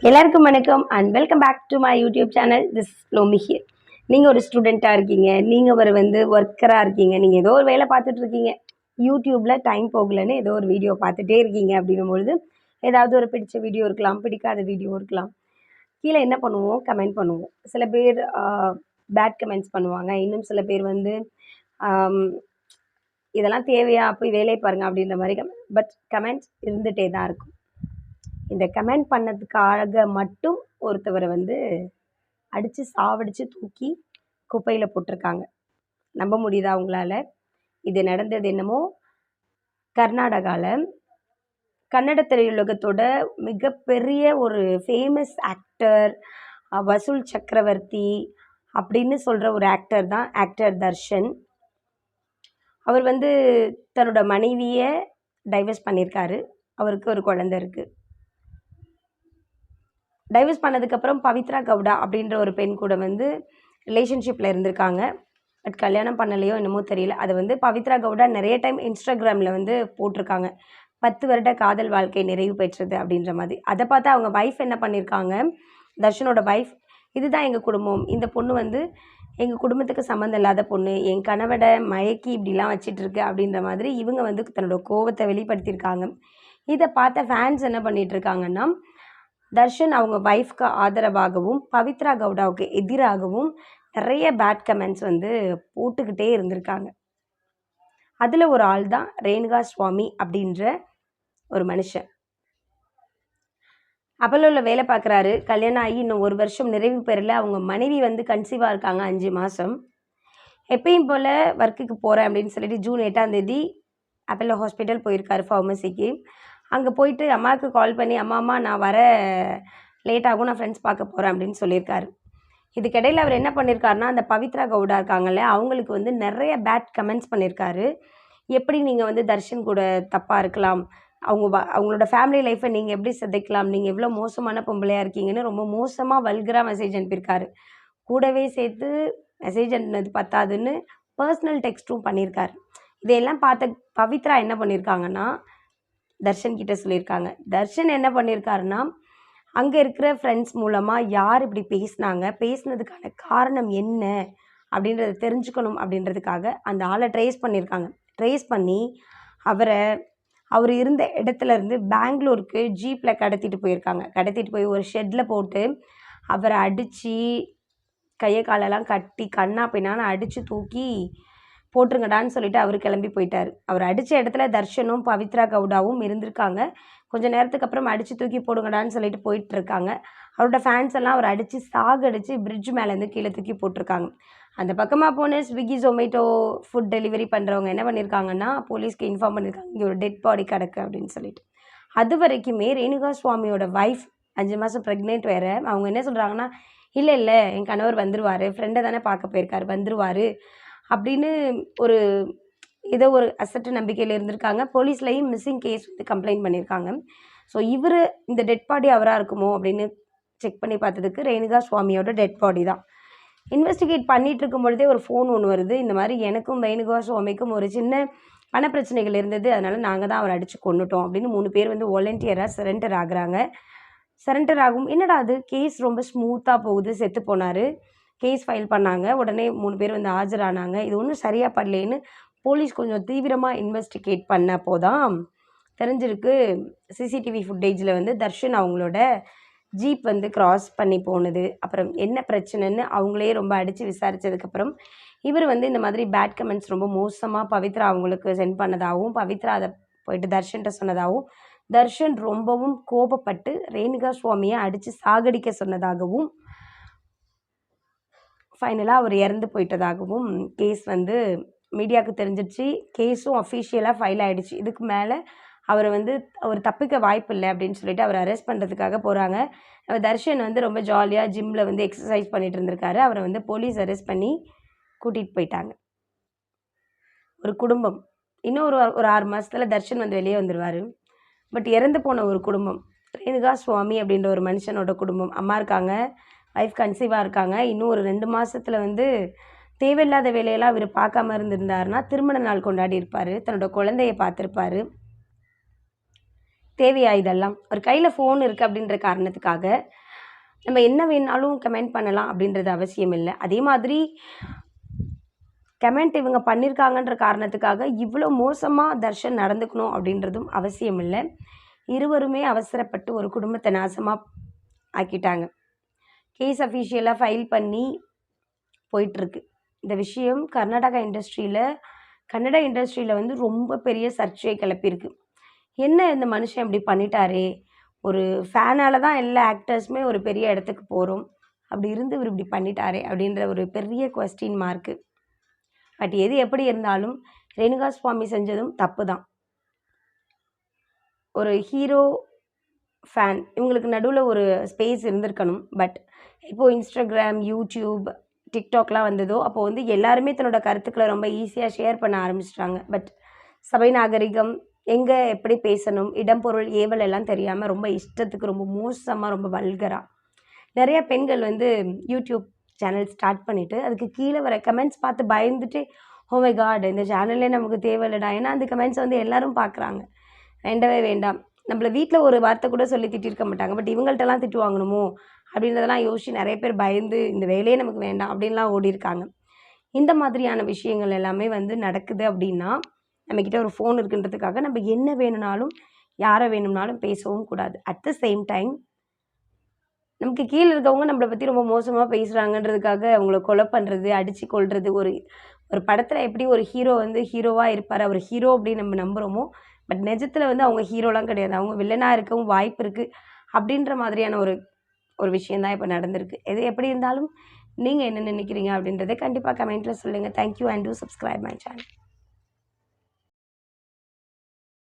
எல்லாருக்கும் வணக்கம் and welcome back to my YouTube channel. This Flomi here. நீங்கள் ஒரு ஸ்டூடெண்ட்டாக இருக்கீங்க, நீங்கள் ஒர்க்கராக இருக்கீங்க, நீங்கள் ஏதோ ஒரு வேலை பார்த்துட்டு இருக்கீங்க, யூடியூப்பில் டைம் போகலன்னு ஏதோ ஒரு வீடியோ பார்த்துட்டே இருக்கீங்க அப்படின்னும்பொழுது ஏதாவது ஒரு பிடிச்ச வீடியோ இருக்கலாம், பிடிக்காத வீடியோ இருக்கலாம். கீழே என்ன பண்ணுவோம், கமெண்ட் பண்ணுவோம். சில பேர் பேட் கமெண்ட்ஸ் பண்ணுவாங்க, இன்னும் சில பேர் இதெல்லாம் தேவையா, போய் வேலையை பாருங்கள் அப்படின்ற மாதிரி பட் கமெண்ட்ஸ் இருந்துகிட்டே தான் இருக்கும். இந்த கமெண்ட் பண்ணதுக்காக மட்டும் ஒருத்தவரை அடித்து சாவடித்து தூக்கி குப்பையில் போட்டிருக்காங்க. நம்ப முடியுதா உங்களால்? இது நடந்தது என்னமோ கர்நாடகாவில். கன்னட திரையுலகத்தோட மிகப்பெரிய ஒரு ஃபேமஸ் ஆக்டர், வசூல் சக்கரவர்த்தி அப்படின்னு சொல்கிற ஒரு ஆக்டர் தான் ஆக்டர் தர்ஷன். அவர் தன்னோட மனைவியை டைவர்ஸ் பண்ணியிருக்காரு. அவருக்கு ஒரு குழந்தை இருக்குது. டைவர்ஸ் பண்ணதுக்கப்புறம் பவித்ரா கவுடா அப்படின்ற ஒரு பெண் கூட ரிலேஷன்ஷிப்பில் இருந்திருக்காங்க. பட் கல்யாணம் பண்ணலையோ என்னமோ தெரியல. அது பவித்ரா கவுடா நிறைய டைம் இன்ஸ்டாகிராமில் போட்டிருக்காங்க, 10 வருட காதல் வாழ்க்கை நிறைவு பெற்றது அப்படின்ற மாதிரி. அதை பார்த்து அவங்க வைஃப் என்ன பண்ணியிருக்காங்க, தர்ஷனோட வைஃப், இதுதான் எங்கள் குடும்பம், இந்த பொண்ணு எங்கள் குடும்பத்துக்கு சம்மந்தம் இல்லாத பொண்ணு, என் கணவரை மயக்கி இப்படிலாம் வச்சிட்ருக்கு அப்படின்ற மாதிரி இவங்க தன்னோட கோபத்தை வெளிப்படுத்தியிருக்காங்க. இதை பார்த்த ஃபேன்ஸ் என்ன பண்ணிகிட்டு இருக்காங்கன்னா, தர்ஷன் அவங்க வைஃப்க்கு ஆதரவாகவும் பவித்ரா கவுடாவுக்கு எதிராகவும் நிறைய பேட் கமெண்ட்ஸ் போட்டுக்கிட்டே இருந்திருக்காங்க. அதில் ஒரு ஆள் தான் ரேணுகா சுவாமி அப்படின்ற ஒரு மனுஷன். அப்பல்லோவில் வேலை பார்க்குறாரு. கல்யாணம் ஆகி இன்னும் 1 வருஷம் நிறைவு பெறல. அவங்க மனைவி கன்சீவாக இருக்காங்க, 5 மாதம். எப்பயும் போல் ஒர்க்குக்கு போகிறேன் அப்படின்னு சொல்லிட்டு ஜூன் 8ஆம் தேதி அப்பல்லோ ஹாஸ்பிட்டல் போயிருக்காரு, ஃபார்மசிக்கு. அங்கே போயிட்டு அம்மாவுக்கு கால் பண்ணி, அம்மா நான் வர லேட் ஆகும், நான் ஃப்ரெண்ட்ஸ் பார்க்க போகிறேன் அப்படின்னு சொல்லியிருக்காரு. இதுக்கிடையில் அவர் என்ன பண்ணியிருக்காருனா, அந்த பவித்ரா கவுடா இருக்காங்கல்ல, அவங்களுக்கு நிறைய பேட் கமெண்ட்ஸ் பண்ணியிருக்காரு. எப்படி நீங்கள் தர்ஷன் கூட தப்பாக இருக்கலாம், அவங்களோட ஃபேமிலி லைஃப்பை நீங்கள் எப்படி சிதைக்கலாம், நீங்கள் எவ்வளோ மோசமான பொம்பளையாக இருக்கீங்கன்னு ரொம்ப மோசமாக வல்கராக மெசேஜ் அனுப்பியிருக்காரு. கூடவே சேர்த்து மெசேஜ் அனுப்பினது பத்தாதுன்னு பர்சனல் டெக்ஸ்ட்டும் பண்ணியிருக்காரு. இதையெல்லாம் பார்த்த பவித்ரா என்ன பண்ணியிருக்காங்கன்னா, தர்ஷன் கிட்ட சொல்லியிருக்காங்க. தர்ஷன் என்ன பண்ணியிருக்காருன்னா, அங்கே இருக்கிற ஃப்ரெண்ட்ஸ் மூலமாக யார் இப்படி பேசினதுக்கான காரணம் என்ன அப்படின்றத தெரிஞ்சுக்கணும் அப்படின்றதுக்காக அந்த ஆளை ட்ரேஸ் பண்ணியிருக்காங்க. ட்ரேஸ் பண்ணி அவர் இருந்த இடத்துலேருந்து பெங்களூருக்கு ஜீப்பில் கடத்திட்டு போயிருக்காங்க. கடத்திட்டு போய் ஒரு ஷெட்டில் போட்டு அவரை அடித்து கையை காலெல்லாம் கட்டி கண்ணா பின்னான்னு அடித்து தூக்கி போட்டுருங்கடான்னு சொல்லிட்டு அவர் கிளம்பி போயிட்டார். அவர் அடித்த இடத்துல தர்ஷனும் பவித்ரா கவுடாவும் இருந்திருக்காங்க. கொஞ்சம் நேரத்துக்கு அப்புறம் அடித்து தூக்கி போடுங்கடான்னு சொல்லிட்டு போயிட்டுருக்காங்க. அவரோட ஃபேன்ஸ் எல்லாம் அவர் அடித்து சாகடித்து பிரிட்ஜ் மேலேருந்து கீழே தூக்கி போட்டிருக்காங்க. அந்த பக்கமாக போன ஸ்விக்கி ஜொமேட்டோ ஃபுட் டெலிவரி பண்ணுறவங்க என்ன பண்ணியிருக்காங்கன்னா, போலீஸ்க்கு இன்ஃபார்ம் பண்ணியிருக்காங்க, இங்கே ஒரு டெட் பாடி கிடக்கு அப்படின்னு சொல்லிட்டு. அது வரைக்குமே ரேணுகா சுவாமியோட வைஃப் 5 மாதம் ப்ரெக்னென்ட் வேறு. அவங்க என்ன சொல்கிறாங்கன்னா, இல்லை என் கணவர் வந்துடுவார், ஃப்ரெண்டை தானே பார்க்க போயிருக்காரு, வந்துடுவார் அப்படின்னு ஏதோ ஒரு அசட்டு நம்பிக்கையில் இருந்திருக்காங்க. போலீஸ்லேயும் மிஸ்ஸிங் கேஸ் கம்ப்ளைண்ட் பண்ணியிருக்காங்க. ஸோ இவர் இந்த டெட் பாடி அவராக இருக்குமோ அப்படின்னு செக் பண்ணி பார்த்ததுக்கு ரேணுகா சுவாமியோட டெட் பாடி தான். இன்வெஸ்டிகேட் பண்ணிகிட்டு இருக்கும் பொழுதே ஒரு ஃபோன் ஒன்று வருது, இந்த மாதிரி எனக்கும் ரேணுகா சுவாமிக்கும் ஒரு சின்ன பண பிரச்சனைகள் இருந்தது, அதனால் நாங்கள் தான் அவரை அடித்து கொண்டுட்டோம் அப்படின்னு 3 பேர் வாலண்டியராக சரண்டர் ஆகுறாங்க. சரண்டர் ஆகும், என்னடா அது கேஸ் ரொம்ப ஸ்மூத்தாக போகுது, செத்து போனார், கேஸ் ஃபைல் பண்ணாங்க, உடனே 3 பேர் ஆஜரானாங்க. இது ஒன்றும் சரியாக பண்ணலேன்னு போலீஸ் கொஞ்சம் தீவிரமாக இன்வெஸ்டிகேட் பண்ணப்போ தான் தெரிஞ்சிருக்கு, சிசிடிவி ஃபுட்டேஜில் தர்ஷன் அவங்களோட ஜீப் கிராஸ் பண்ணி போனது, அப்புறம் என்ன பிரச்சனைன்னு அவங்களே ரொம்ப அடித்து விசாரித்ததுக்கப்புறம் இவர் இந்த மாதிரி பேட் கமெண்ட்ஸ் ரொம்ப மோசமாக பவித்ரா அவங்களுக்கு சென்ட் பண்ணதாகவும், பவித்ரா அதை போயிட்டு தர்ஷன்கிட்ட சொன்னதாகவும், தர்ஷன் ரொம்பவும் கோபப்பட்டு ரேணுகா சுவாமியை அடித்து சாகடிக்க சொன்னதாகவும், ஃபைனலாக அவர் இறந்து போயிட்டதாகவும் கேஸ் மீடியாவுக்கு தெரிஞ்சிடுச்சு. கேஸும் அஃபிஷியலாக ஃபைல் ஆகிடுச்சு. இதுக்கு மேலே அவர் தப்பிக்க வாய்ப்பு இல்லை அப்படின்னு சொல்லிட்டு அவர் அரெஸ்ட் பண்ணுறதுக்காக போகிறாங்க. தர்ஷன் ரொம்ப ஜாலியாக ஜிம்மில் எக்ஸசைஸ் பண்ணிகிட்டு இருந்திருக்காரு. அவரை போலீஸ் அரெஸ்ட் பண்ணி கூட்டிகிட்டு போயிட்டாங்க. ஒரு குடும்பம் இன்னும் ஒரு 6 மாதத்தில் தர்ஷன் வெளியே வந்துடுவார். பட் இறந்து போன ஒரு குடும்பம், ரேணுகா சுவாமி அப்படின்ற ஒரு மனுஷனோட குடும்பம். அம்மா இருக்காங்க, வைஃப் கன்சீவாக இருக்காங்க. இன்னும் ஒரு 2 மாதத்தில் தேவையில்லாத வேலையெல்லாம் அவர் பார்க்காம இருந்திருந்தாருன்னா திருமண நாள் கொண்டாடி இருப்பார், தன்னோட குழந்தைய பார்த்துருப்பார். தேவையா இதெல்லாம்? ஒரு கையில் ஃபோன் இருக்குது அப்படின்ற காரணத்துக்காக நம்ம என்ன வேணாலும் கமெண்ட் பண்ணலாம் அப்படின்றது அவசியம் இல்லை. அதே மாதிரி கமெண்ட் இவங்க பண்ணியிருக்காங்கன்ற காரணத்துக்காக இவ்வளோ மோசமாக தர்ஷன் நடந்துக்கணும் அப்படின்றதும் அவசியம் இல்லை. இருவருமே அவசரப்பட்டு ஒரு குடும்பத்தை நாசமாக ஆக்கிட்டாங்க. கேஸ் அஃபிஷியலாக ஃபைல் பண்ணி போயிட்டுருக்கு. இந்த விஷயம் கன்னட இண்டஸ்ட்ரியில் வந்து ரொம்ப பெரிய சர்ச்சையை கிளப்பியிருக்கு. என்ன இந்த மனுஷன் இப்படி பண்ணிட்டாரே, ஒரு ஃபேனால் தான் எல்லா ஆக்டர்ஸுமே ஒரு பெரிய இடத்துக்கு போகிறோம், அப்படி இருந்து இவர் இப்படி பண்ணிட்டாரே அப்படின்ற ஒரு பெரிய கொஸ்டின் மார்க்கு. பட் எது எப்படி இருந்தாலும் ரேணுகா சுவாமி செஞ்சதும் தப்பு தான். ஒரு ஹீரோ ஃபேன் இவங்களுக்கு நடுவில் ஒரு ஸ்பேஸ் இருந்திருக்கணும். பட் இப்போது இன்ஸ்டாகிராம், யூடியூப், டிக்டாக்லாம் வந்ததோ அப்போது வந்து எல்லாருமே தன்னோட கருத்துக்களை ரொம்ப ஈஸியாக ஷேர் பண்ண ஆரம்பிச்சிட்டாங்க. பட் சபை நாகரிகம், எங்கே எப்படி பேசணும், இடம் பொருள் ஏவல் எல்லாம் தெரியாமல் ரொம்ப இஷ்டத்துக்கு ரொம்ப மோசமாக ரொம்ப வல்கராக நிறைய பெண்கள் வந்து யூடியூப் சேனல் ஸ்டார்ட் பண்ணிவிட்டு அதுக்கு கீழே வர கமெண்ட்ஸ் பார்த்து பயந்துட்டு, ஓ மை காட் இந்த சேனல்லே நமக்கு தேவையில்லடா. ஏன்னா அந்த கமெண்ட்ஸ் வந்து எல்லோரும் பார்க்குறாங்க. வேண்டவே வேண்டாம். நம்மள வீட்டில் ஒரு வார்த்தை கூட சொல்லி திட்டிருக்க மாட்டாங்க. பட் இவங்கள்ட்டலாம் திட்டு வாங்கணுமோ அப்படின்றதெல்லாம் யோசிச்சு நிறைய பேர் பயந்து இந்த வேலையே நமக்கு வேண்டாம் அப்படின்லாம் ஓடிருக்காங்க. இந்த மாதிரியான விஷயங்கள் எல்லாமே வந்து நடக்குது அப்படின்னா, நம்மக்கிட்ட ஒரு ஃபோன் இருக்குன்றதுக்காக நம்ம என்ன வேணும்னாலும் யாரை வேணும்னாலும் பேசவும் கூடாது. அட் த சேம் டைம் நமக்கு கீழே இருக்கவங்க நம்மளை பற்றி ரொம்ப மோசமாக பேசுகிறாங்கன்றதுக்காக அவங்கள கொலை பண்ணுறது, அடித்து கொல்றது, ஒரு ஒரு படத்தில் எப்படி ஒரு ஹீரோ வந்து ஹீரோவாக இருப்பார், அவர் ஹீரோ அப்படின்னு நம்ம நம்புகிறோமோ, பட் நிஜத்தில் வந்து அவங்க ஹீரோலாம் கிடையாது. அவங்க வில்லனாக இருக்கவும் வாய்ப்பு இருக்குது அப்படின்ற மாதிரியான ஒரு விஷயந்தான் இப்போ நடந்திருக்கு. எது எப்படி இருந்தாலும் நீங்கள் என்ன நினைக்கிறீங்க அப்படின்றத கண்டிப்பாக கமெண்ட்டில் சொல்லுங்கள். Thank you and two subscribe my channel.